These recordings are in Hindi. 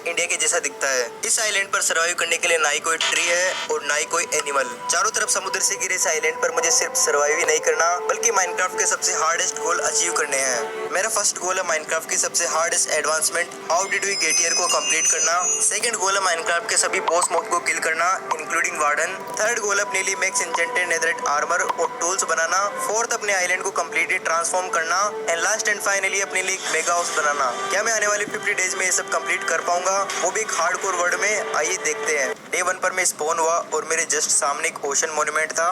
इंडिया के जैसा दिखता है। इस आइलैंड पर सर्वाइव करने के लिए ना ही कोई ट्री है और ना ही कोई एनिमल। चारों तरफ समुद्र से घिरे इस आइलैंड पर मुझे सिर्फ सर्वाइव ही नहीं करना बल्कि माइनक्राफ्ट के सबसे हार्डेस्ट गोल अचीव करने हैं। मेरा फर्स्ट गोल है माइनक्राफ्ट की सबसे hardest advancement how did we get here को कंप्लीट करना। सेकंड गोल है माइनक्राफ्ट के सभी बॉस मॉब को किल करना इंक्लूडिंग वार्डन। थर्ड गोल अपने लिए मैक्स एन्चेंटेड नेदरराइट आर्मर और टूल्स बनाना। फोर्थ अपने आइलैंड को कम्प्लीटली ट्रांसफॉर्म करना एंड लास्ट एंड फाइनली अपने लिए एक मेगा हाउस बनाना। क्या मैं आने वाले 50 डेज में ये सब कंप्लीट कर पाऊंगा, वो भी एक हार्डकोर वर्ल्ड में? आइए देखते हैं। डे 1 पर मैं स्पॉन हुआ और मेरे जस्ट सामने एक ओशन मॉन्यूमेंट था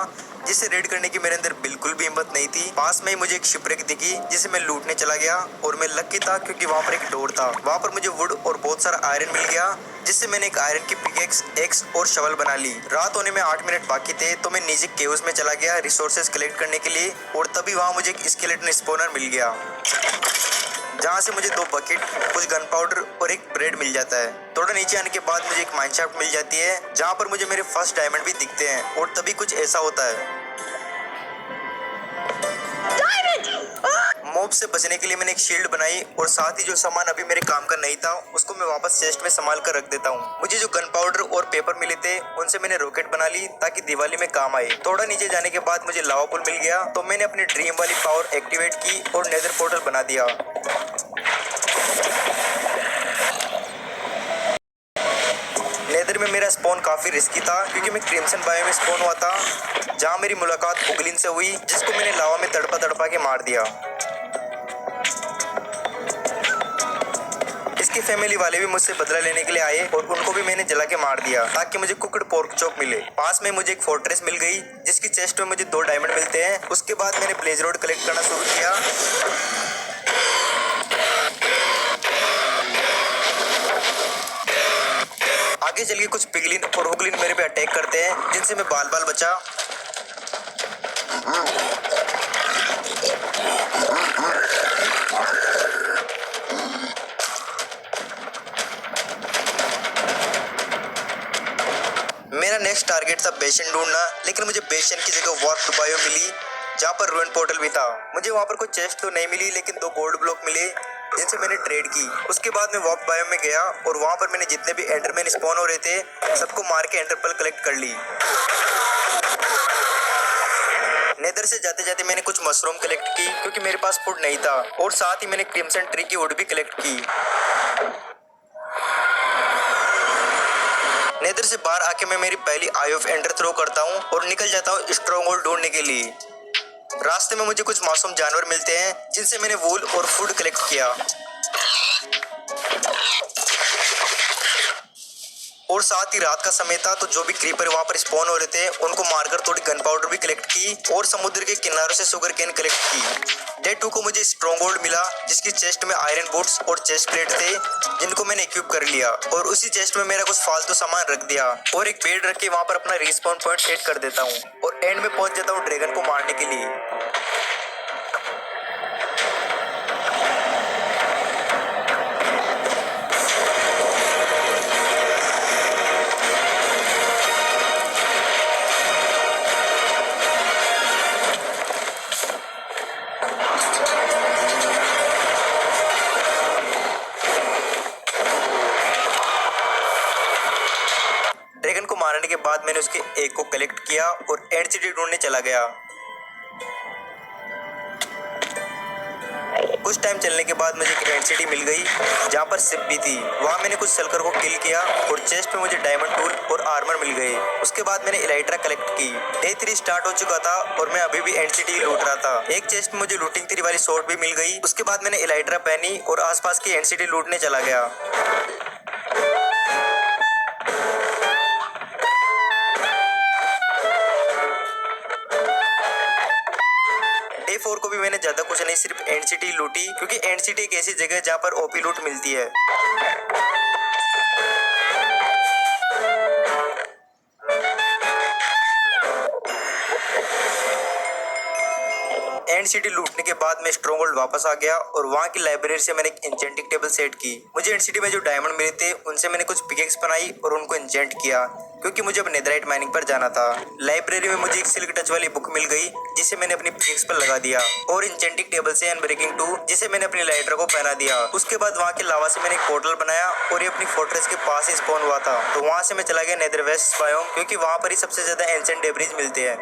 जिसे रेड करने की मेरे अंदर बिल्कुल भी हिम्मत नहीं थी। पास में ही मुझे एक शिपरेक दिखी जिसे मैं लूटने चला गया और मैं लकी था क्योंकि वहाँ पर एक डोर था। वहाँ पर मुझे वुड और बहुत सारा आयरन मिल गया जिससे मैंने एक आयरन की पिकेक्स, एक्स और शवल बना ली। रात होने में 8 मिनट बाकी थे तो मैं नीचे केव्स में चला गया रिसोर्सेज कलेक्ट करने के लिए और तभी वहाँ मुझे एक स्केलेटन स्पॉनर मिल गया जहाँ से मुझे 2 बकेट, कुछ गन पाउडर और एक ब्रेड मिल जाता है। थोड़ा नीचे आने के बाद मुझे एक माइनशाफ्ट मिल जाती है जहाँ पर मुझे मेरे फर्स्ट डायमंड भी दिखते हैं और तभी कुछ ऐसा होता है। मॉब से बचने के लिए मैंने एक शील्ड बनाई और साथ ही जो सामान अभी मेरे काम का नहीं था उसको मैं वापस चेस्ट में संभाल कर रख देता हूँ। मुझे जो गन पाउडर और पेपर मिले थे उनसे मैंने रॉकेट बना ली ताकि दिवाली में काम आए। थोड़ा नीचे जाने के बाद मुझे लावा पुल मिल गया तो मैंने अपनी ड्रीम वाली पावर एक्टिवेट की और नेदर पोर्टल बना दिया। नेदर में मेरा स्पॉन काफी रिस्की था क्योंकि मैं क्रिम्सन बायो में स्पॉन हुआ था जहाँ मेरी मुलाकात उगलिन से हुई जिसको मैंने लावा में तड़पा तड़पा के मार दिया। इसकी फैमिली वाले भी मुझसे बदला लेने के लिए आए और उनको भी मैंने जला के मार दिया ताकि मुझे कुकड पोर्क चॉप मिले। पास में मुझे एक फोर्ट्रेस मिल गई जिसकी चेस्ट में मुझे 2 डायमंड मिलते हैं। उसके बाद मैंने ब्लेज रोड कलेक्ट करना शुरू किया। आगे चल के कुछ पिगलिन और हुगलिन मेरे पे अटैक करते हैं जिनसे मैं बाल बाल बचा। मेरा नेक्स्ट टारगेट था बेसन ढूंढना लेकिन मुझे बेसन की जगह वार्प बायो मिली जहाँ पर रूइन पोर्टल भी था। मुझे वहाँ पर कोई चेस्ट तो नहीं मिली लेकिन 2 गोल्ड ब्लॉक मिले जिनसे मैंने ट्रेड की। उसके बाद मैं वार्प बायो में गया और वहाँ पर मैंने जितने भी एंडरमैन स्पॉन हो रहे थे सबको मार के एंडरपल कलेक्ट कर ली। नेदर से जाते जाते मैंने कुछ मशरूम कलेक्ट की क्योंकि मेरे पास फूड नहीं था और साथ ही मैंने क्रिम्सन ट्री की वुड भी कलेक्ट की। नेदर से बाहर आके मैं मेरी पहली आई ऑफ एंडर थ्रो करता हूँ और निकल जाता हूँ स्ट्रॉन्ग होल्ड ढूंढने के लिए। रास्ते में मुझे कुछ मासूम जानवर मिलते हैं जिनसे मैंने वूल और फूड कलेक्ट किया और साथ ही रात का समय था तो जो भी क्रीपर वहां पर स्पॉन हो रहे थे उनको मारकर थोड़ी गन पाउडर भी कलेक्ट की और समुद्र के किनारों से शुगर केन कलेक्ट की। डे 2 को मुझे स्ट्रॉन्ग होल्ड मिला जिसकी चेस्ट में आयरन बूट्स और चेस्ट प्लेट थे जिनको मैंने इक्विप कर लिया और उसी चेस्ट में मेरा कुछ फालतू सामान रख दिया और एक बेड रख के वहां पर अपना रिस्पॉन पॉइंट सेट कर देता हूँ और एंड में पहुंच जाता हूँ ड्रैगन को मारने के लिए। ड्रैगन को मारने के बाद मैंने उसके एग को कलेक्ट किया और एंड सिटी ढूंढने चला गया। कुछ टाइम चलने के बाद मुझे एक एंड सिटी मिल गई जहाँ पर शिप भी थी। वहाँ मैंने कुछ सल्कर को किल किया और चेस्ट में मुझे डायमंड टूल और आर्मर मिल गए। उसके बाद मैंने इलाइट्रा कलेक्ट की। डे 3 स्टार्ट हो चुका था और मैं अभी भी एंड सिटी लूट रहा था। एक चेस्ट में मुझे लूटिंग 3 वाली शॉर्ट भी मिल गई। उसके बाद मैंने इलाइट्रा पहनी और आसपास की एंड सिटी लूटने चला गया। डे 4 को भी मैंने ज्यादा कुछ नहीं सिर्फ एंड सिटी लूटी क्योंकि एंड सिटी एक ऐसी जगह है जहाँ पर ओपी लूट मिलती है। एंड सिटी लूटने के बाद मैं स्ट्रॉन्गहोल्ड वापस आ गया और वहाँ की लाइब्रेरी से मैंने एक एन्चेंटिंग टेबल सेट की। मुझे एंड सिटी में जो डायमंड मिले थे उनसे मैंने कुछ पिकेक्स बनाई और उनको एन्चेंट किया क्योंकि मुझे अब नेदराइट माइनिंग पर जाना था। लाइब्रेरी में मुझे एक सिल्क टच वाली बुक मिल गई जिसे मैंने अपनी पिकेक्स पर लगा दिया और इंचेंटिंग टेबल से अनब्रेकिंग 2 जिसे मैंने अपनी लाइटर को पहना दिया। उसके बाद वहाँ के लावा से मैंने एक पोर्टल बनाया और ये अपनी फोर्ट्रेस के पास ही स्पॉन हुआ था। तो वहाँ से मैं चला गया नेदर वेस्ट बायोम क्योंकि वहाँ पर ही सबसे ज्यादा एंशिएंट डेब्रिज मिलते हैं।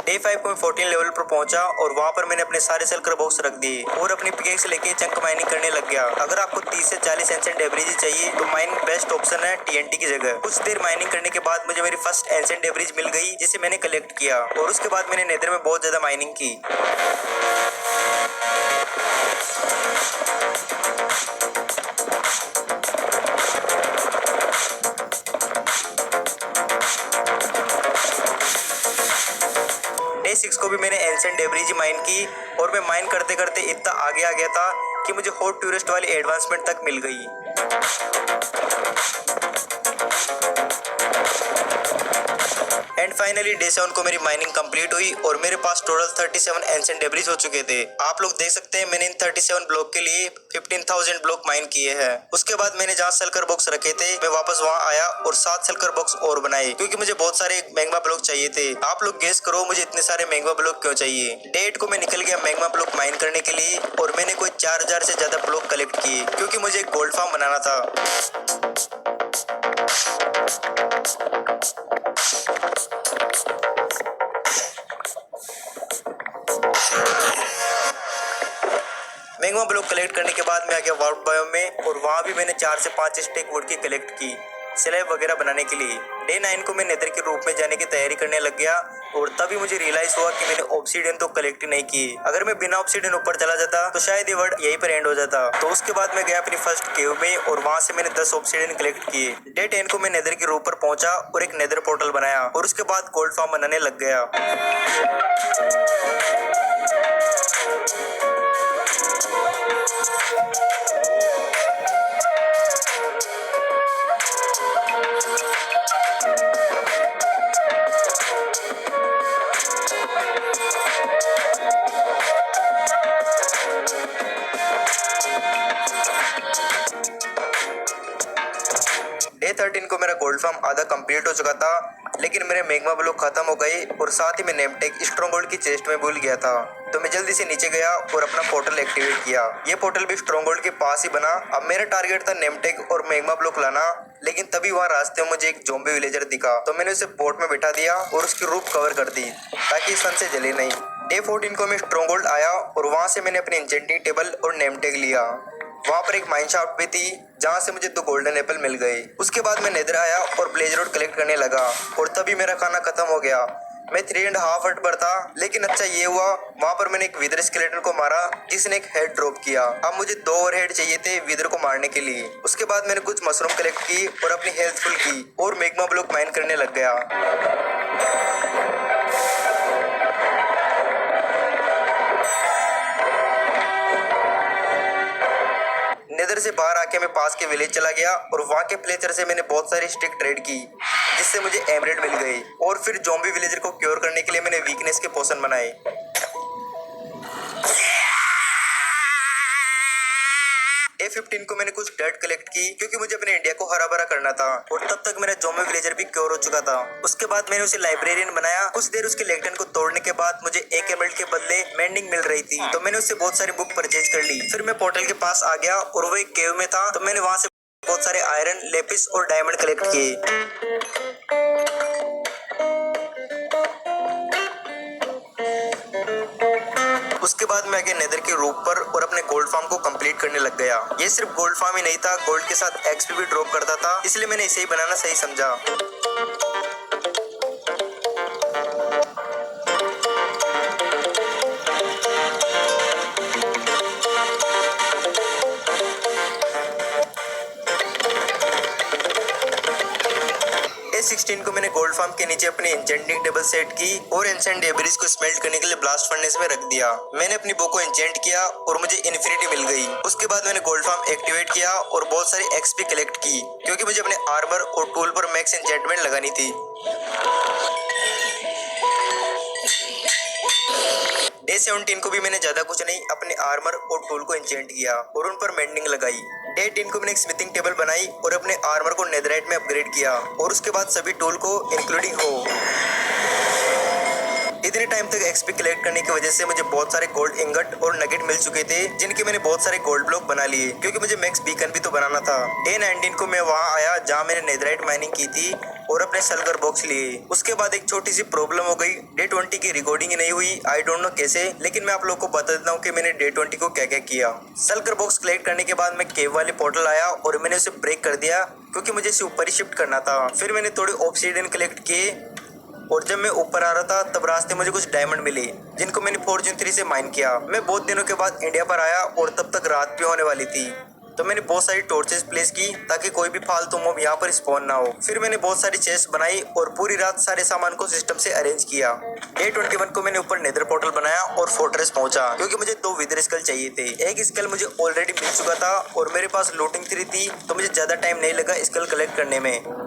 डे 5.14 लेवल पर पहुंचा और वहां पर मैंने अपने सारे सल्कर बॉक्स रख दिए और अपनी पिकेक्स लेके चंक माइनिंग करने लग गया। अगर आपको 30 से 40 एंशिएंट डेब्रिज चाहिए तो माइनिंग बेस्ट ऑप्शन है टीएनटी की जगह। कुछ देर माइनिंग करने के बाद मुझे मेरी फर्स्ट एंशिएंट डेब्रिज मिल गई जिसे मैंने कलेक्ट किया और उसके बाद मैंने नेदर में बहुत ज्यादा माइनिंग की। डे 6 को भी मैंने एंशिएंट डेब्रिज माइन की और मैं माइन करते करते इतना आगे आ गया था कि मुझे हॉट टूरिस्ट वाली एडवांसमेंट तक मिल गई। एंड फाइनली डे 7 को मेरी माइनिंग कंप्लीट हुई और मेरे पास टोटल 37 एंशिएंट डेब्रिज हो चुके थे। आप लोग देख सकते हैं मैंने इन 37 ब्लॉक के लिए 15,000 ब्लॉक माइन किए हैं। उसके बाद मैंने जहाँ सल्कर बॉक्स रखे थे मैं वापस वहाँ आया और 7 सल्कर बॉक्स और बनाए क्योंकि मुझे बहुत सारे मैग्मा ब्लॉक चाहिए थे। आप लोग गेस करो मुझे इतने सारे मैग्मा ब्लॉक क्यों चाहिए। डे 8 को मैं निकल गया मैग्मा ब्लॉक माइन करने के लिए और मैंने कोई 4000 से ज्यादा ब्लॉक कलेक्ट किए क्योंकि मुझे एक गोल्ड फार्म बनाना था। मैग्मा ब्लॉक कलेक्ट करने के बाद मैं आ गया वार्प बायोम में और वहाँ भी मैंने 4 से 5 स्टेक वुड की कलेक्ट की स्लैब वगैरह बनाने के लिए। डे 9 को मैं नेदर के रूप में जाने की तैयारी करने लग गया और तभी मुझे रियलाइज हुआ कि मैंने ऑब्सीडियन तो कलेक्ट ही नहीं की। अगर मैं बिना ऑब्सीडियन ऊपर चला जाता तो शायद ये वर्ड यहीं पर एंड हो जाता। तो उसके बाद मैं गया अपनी फर्स्ट केव में और वहाँ से मैंने 10 ऑब्सीडियन कलेक्ट किए। डे 10 को मैं नेदर के रूप पर पहुंचा और एक नेदर पोर्टल बनाया और उसके बाद गोल्ड फार्म बनाने लग गया। डे 13 को मेरा गोल्ड फार्म आधा कंप्लीट हो चुका था लेकिन मेरे मैग्मा ब्लॉक खत्म हो गए और साथ ही मैं नेमटेक स्ट्रॉन्गहोल्ड की चेस्ट में भूल गया था। तो मैं जल्दी से नीचे गया और अपना पोर्टल एक्टिवेट किया। ये पोर्टल भी स्ट्रॉन्गहोल्ड के पास ही बना। अब मेरा टारगेट था नेमटेक और मैग्मा ब्लॉक लाना, लेकिन तभी वहाँ रास्ते में मुझे एक ज़ॉम्बी विलेजर दिखा तो मैंने उसे बोट में बिठा दिया और उसकी रूफ कवर कर दी ताकि सन से जले नहीं। डे 14 को मैं स्ट्रॉन्गहोल्ड आया और वहाँ से मैंने अपनी इंचेंटिंग टेबल और नेमटेक लिया। वहाँ पर एक माइन शाफ्ट भी थी जहाँ से मुझे 2 गोल्डन एप्पल मिल गए। उसके बाद मैं नेदर आया और ब्लेज रोड कलेक्ट करने लगा और तभी मेरा खाना खत्म हो गया। मैं 3.5 हर्ट पर था लेकिन अच्छा ये हुआ वहाँ पर मैंने एक विदर स्केलेटन को मारा जिसने एक हेड ड्रॉप किया। अब मुझे 2 और हेड चाहिए थे विदर को मारने के लिए। उसके बाद मैंने कुछ मशरूम कलेक्ट की और अपनी हेल्थ फुल की और मैग्मा ब्लॉक माइन करने लग गया। नेदर से बाहर आके मैं पास के विलेज चला गया और वहाँ के प्लेचर से मैंने बहुत सारी स्टिक ट्रेड की जिससे मुझे एमरेड मिल गई और फिर ज़ॉम्बी विलेजर को क्योर करने के लिए मैंने वीकनेस के पोशन बनाए। डे 15 को मैंने कुछ डर्ट कलेक्ट की क्योंकि मुझे अपने इंडिया को हरा भरा करना था और तब तक मेरा ज़ॉम्बी विलेजर भी क्योर हो चुका था। उसके बाद मैंने उसे लाइब्रेरियन बनाया। कुछ देर उसके लेक्टन को तोड़ने के बाद मुझे एक एमरल्ड के बदले मेंडिंग मिल रही थी तो मैंने उससे बहुत सारी बुक परचेज कर ली। फिर मैं पोर्टल के पास आ गया और वो एक केव में था तो मैंने वहां से बहुत सारे आयरन, लेपिस और डायमंड कलेक्ट किए। उसके बाद मैं आगे नेदर के रूप पर और अपने गोल्ड फार्म को कंप्लीट करने लग गया। ये सिर्फ गोल्ड फार्म ही नहीं था, गोल्ड के साथ एक्सपी भी ड्रॉप करता था, इसलिए मैंने इसे ही बनाना सही समझा। डे 16 को मैंने गोल्ड फार्म के नीचे अपनी एन्चेंटिंग टेबल सेट की और एंशिएंट डेब्रिज को स्मेल्ट करने के लिए ब्लास्ट फर्नेस में रख दिया। मैंने अपनी बो को एन्चेंट किया और मुझे इन्फिनिटी मिल गई। उसके बाद मैंने गोल्ड फार्म एक्टिवेट किया और बहुत सारी एक्सपी कलेक्ट की क्योंकि मुझे अपने आर्मर और टूल पर मैक्स एन्चेंटमेंट लगानी थी। डे 17 को भी मैंने ज्यादा कुछ नहीं अपने आर्मर और टूल को एन्चेंट किया और उन पर मेंडिंग लगाई। डे 10 को मैंने एक स्मिथिंग टेबल बनाई और अपने आर्मर को नेदराइट में अपग्रेड किया और उसके बाद सभी टूल को इंक्लूडिंग हो। इतने टाइम तक एक्सपी कलेक्ट करने की वजह से मुझे बहुत सारे गोल्ड इंगट और नगेट मिल चुके थे, जिनके मैंने बहुत सारे गोल्ड ब्लॉक बना लिए क्योंकि मुझे मैक्स बीकन भी तो बनाना था। डे 19 को मैं वहां आया जहां मैंने नेदराइट माइनिंग की थी और अपने सल्गर बॉक्स लिए। उसके बाद एक छोटी सी प्रॉब्लम हो गई, डे 20 की रिकॉर्डिंग नहीं हुई, आई डोंट नो कैसे, लेकिन मैं आप लोग को बता देता हूँ कि मैंने डे 20 को क्या क्या किया। सल्गर बॉक्स कलेक्ट करने के बाद मैं केव वाले पोर्टल आया और मैंने उसे ब्रेक कर दिया क्योंकि मुझे इसे ऊपर ही शिफ्ट करना था। फिर मैंने थोड़े ऑब्सीडियन कलेक्ट किए और जब मैं ऊपर आ रहा था तब रास्ते मुझे कुछ डायमंड मिले जिनको मैंने फॉर्च्यून 3 से माइन किया। मैं बहुत दिनों के बाद इंडिया पर आया और तब तक रात भी होने वाली थी, तो मैंने बहुत सारी टॉर्चेस प्लेस की ताकि कोई भी फालतू मॉब यहाँ पर स्पॉन ना हो। फिर मैंने बहुत सारी चेस्ट बनाई और पूरी रात सारे सामान को सिस्टम से अरेंज किया। डे 21 को मैंने ऊपर नेदर पोर्टल बनाया और फोर्ट्रेस पहुंचा क्योंकि मुझे 2 विदर स्कल चाहिए थे। एक स्कल मुझे ऑलरेडी मिल चुका था और मेरे पास लूटिंग 3 थी, तो मुझे ज्यादा टाइम नहीं लगा स्कल कलेक्ट करने में।